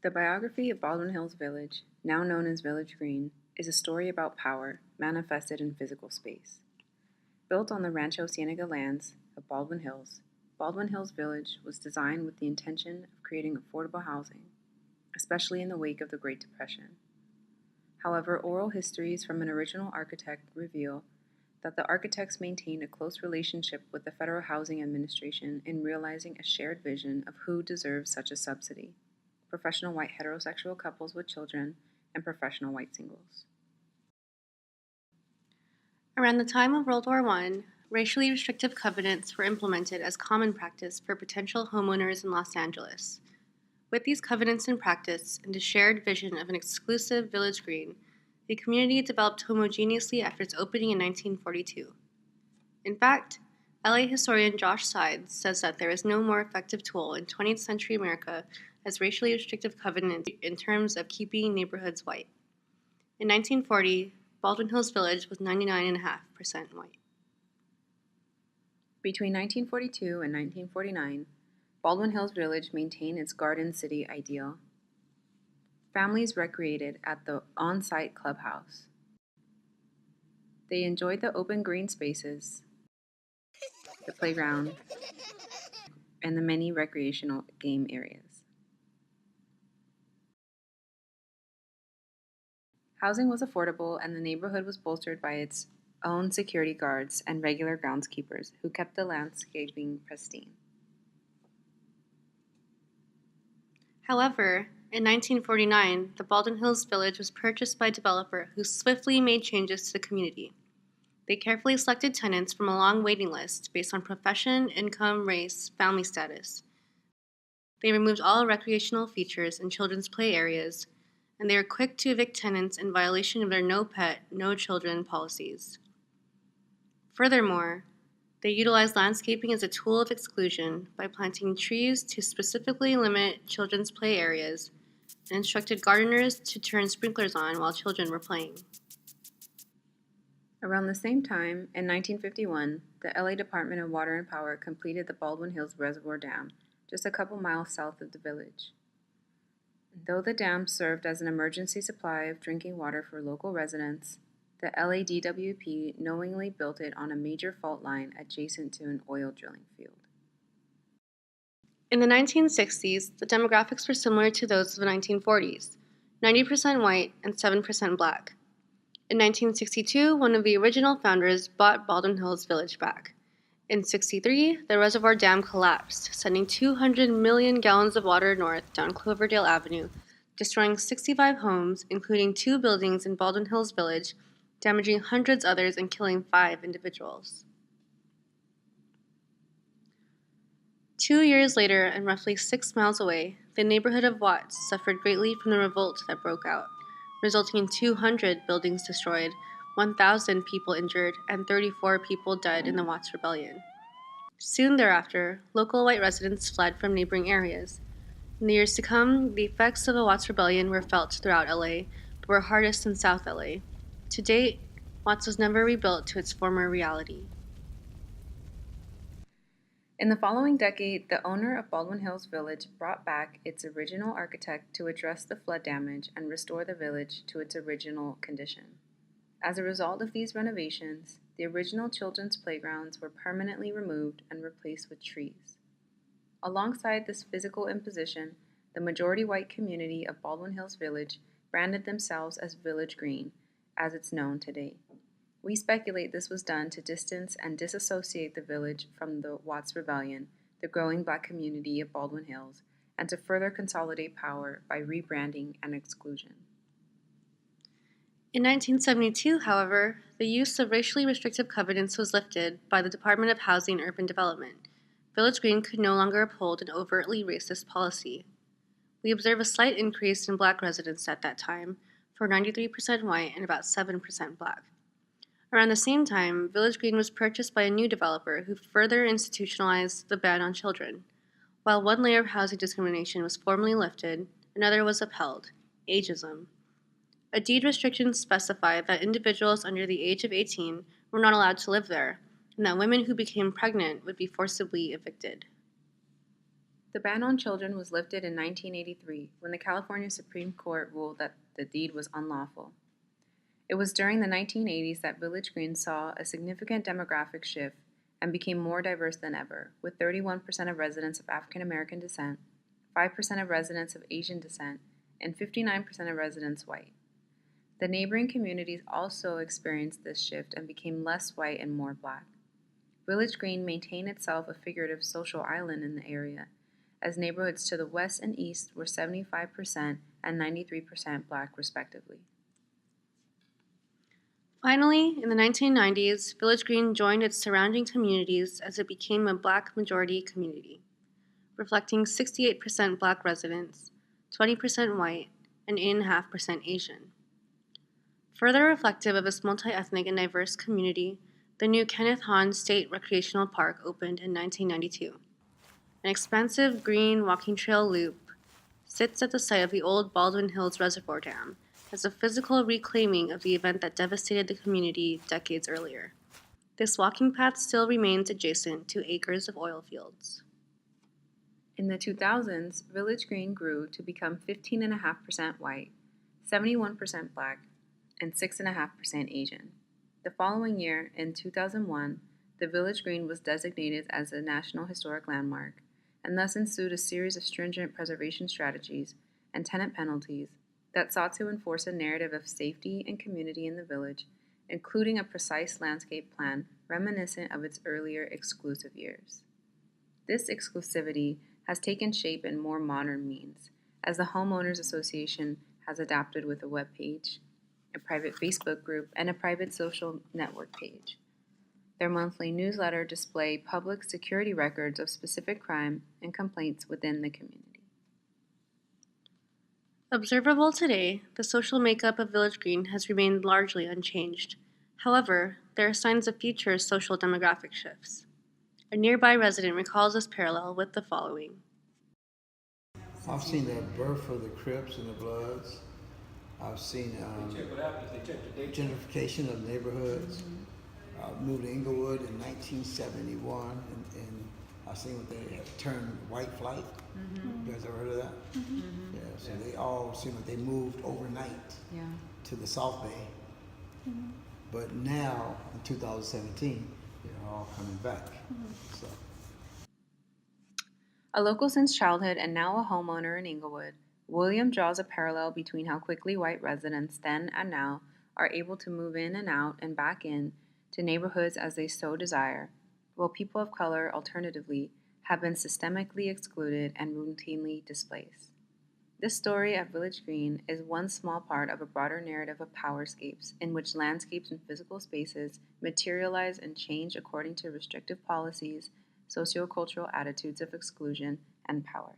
The biography of Baldwin Hills Village, now known as Village Green, is a story about power manifested in physical space. Built on the Rancho Cienega lands of Baldwin Hills Village was designed with the intention of creating affordable housing, especially in the wake of the Great Depression. However, oral histories from an original architect reveal that the architects maintained a close relationship with the Federal Housing Administration in realizing a shared vision of who deserves such a subsidy: professional white heterosexual couples with children and professional white singles. Around the time of World War I, racially restrictive covenants were implemented as common practice for potential homeowners in Los Angeles. With these covenants in practice and a shared vision of an exclusive village green, the community developed homogeneously after its opening in 1942. In fact, LA historian Josh Sides says that there is no more effective tool in 20th century America as racially restrictive covenants in terms of keeping neighborhoods white. In 1940, Baldwin Hills Village was 99.5% white. Between 1942 and 1949, Baldwin Hills Village maintained its Garden City ideal. Families recreated at the on-site clubhouse. They enjoyed the open green spaces, the playground, and the many recreational game areas. Housing was affordable, and the neighborhood was bolstered by its own security guards and regular groundskeepers who kept the landscaping pristine. However, in 1949, the Baldwin Hills Village was purchased by a developer who swiftly made changes to the community. They carefully selected tenants from a long waiting list based on profession, income, race, family status. They removed all recreational features and children's play areas, and they were quick to evict tenants in violation of their no pet, no children policies. Furthermore, they utilized landscaping as a tool of exclusion by planting trees to specifically limit children's play areas and instructed gardeners to turn sprinklers on while children were playing. Around the same time, in 1951, the LA Department of Water and Power completed the Baldwin Hills Reservoir Dam, just a couple miles south of the village. Though the dam served as an emergency supply of drinking water for local residents, the LADWP knowingly built it on a major fault line adjacent to an oil drilling field. In the 1960s, the demographics were similar to those of the 1940s, 90% white and 7% black. In 1962, one of the original founders bought Baldwin Hills Village back. In 1963, the reservoir dam collapsed, sending 200 million gallons of water north down Cloverdale Avenue, destroying 65 homes, including 2 buildings in Baldwin Hills Village, damaging hundreds others and killing 5 individuals. 2 years later, and roughly 6 miles away, the neighborhood of Watts suffered greatly from the revolt that broke out, resulting in 200 buildings destroyed, 1,000 people injured, and 34 people died in the Watts Rebellion. Soon thereafter, local white residents fled from neighboring areas. In the years to come, the effects of the Watts Rebellion were felt throughout LA, but were hardest in South LA. To date, Watts was never rebuilt to its former reality. In the following decade, the owner of Baldwin Hills Village brought back its original architect to address the flood damage and restore the village to its original condition. As a result of these renovations, the original children's playgrounds were permanently removed and replaced with trees. Alongside this physical imposition, the majority white community of Baldwin Hills Village branded themselves as Village Green, as it's known today. We speculate this was done to distance and disassociate the village from the Watts Rebellion, the growing black community of Baldwin Hills, and to further consolidate power by rebranding and exclusion. In 1972, however, the use of racially restrictive covenants was lifted by the Department of Housing and Urban Development. Village Green could no longer uphold an overtly racist policy. We observe a slight increase in black residents at that time, for 93% white and about 7% black. Around the same time, Village Green was purchased by a new developer who further institutionalized the ban on children. While one layer of housing discrimination was formally lifted, another was upheld: ageism. A deed restriction specified that individuals under the age of 18 were not allowed to live there, and that women who became pregnant would be forcibly evicted. The ban on children was lifted in 1983 when the California Supreme Court ruled that the deed was unlawful. It was during the 1980s that Village Green saw a significant demographic shift and became more diverse than ever, with 31% of residents of African American descent, 5% of residents of Asian descent, and 59% of residents white. The neighboring communities also experienced this shift and became less white and more black. Village Green maintained itself a figurative social island in the area, as neighborhoods to the west and east were 75% and 93% black, respectively. Finally, in the 1990s, Village Green joined its surrounding communities as it became a black majority community, reflecting 68% black residents, 20% white, and 8.5% Asian. Further reflective of this multi-ethnic and diverse community, the new Kenneth Hahn State Recreational Park opened in 1992. An expansive green walking trail loop sits at the site of the old Baldwin Hills Reservoir Dam as a physical reclaiming of the event that devastated the community decades earlier. This walking path still remains adjacent to acres of oil fields. In the 2000s, Village Green grew to become 15.5% white, 71% black, and 6.5% Asian. The following year, in 2001, the Village Green was designated as a National Historic Landmark, and thus ensued a series of stringent preservation strategies and tenant penalties that sought to enforce a narrative of safety and community in the village, including a precise landscape plan reminiscent of its earlier exclusive years. This exclusivity has taken shape in more modern means, as the Homeowners Association has adapted with a web page, a private Facebook group, and a private social network page. Their monthly newsletter display public security records of specific crime and complaints within the community. Observable today, the social makeup of Village Green has remained largely unchanged. However, there are signs of future social demographic shifts. A nearby resident recalls this parallel with the following. I've seen the birth of the Crips and the Bloods. I've seen gentrification of neighborhoods. I moved to Inglewood in 1971, and I seen what they had turned white flight. You guys ever heard of that? Yeah, so they all seem like they moved overnight to the South Bay. But now, in 2017, they're all coming back. So. A local since childhood and now a homeowner in Inglewood, William draws a parallel between how quickly white residents then and now are able to move in and out and back in to neighborhoods as they so desire, while people of color, alternatively, have been systemically excluded and routinely displaced. This story at Village Green is one small part of a broader narrative of powerscapes in which landscapes and physical spaces materialize and change according to restrictive policies, sociocultural attitudes of exclusion, and power.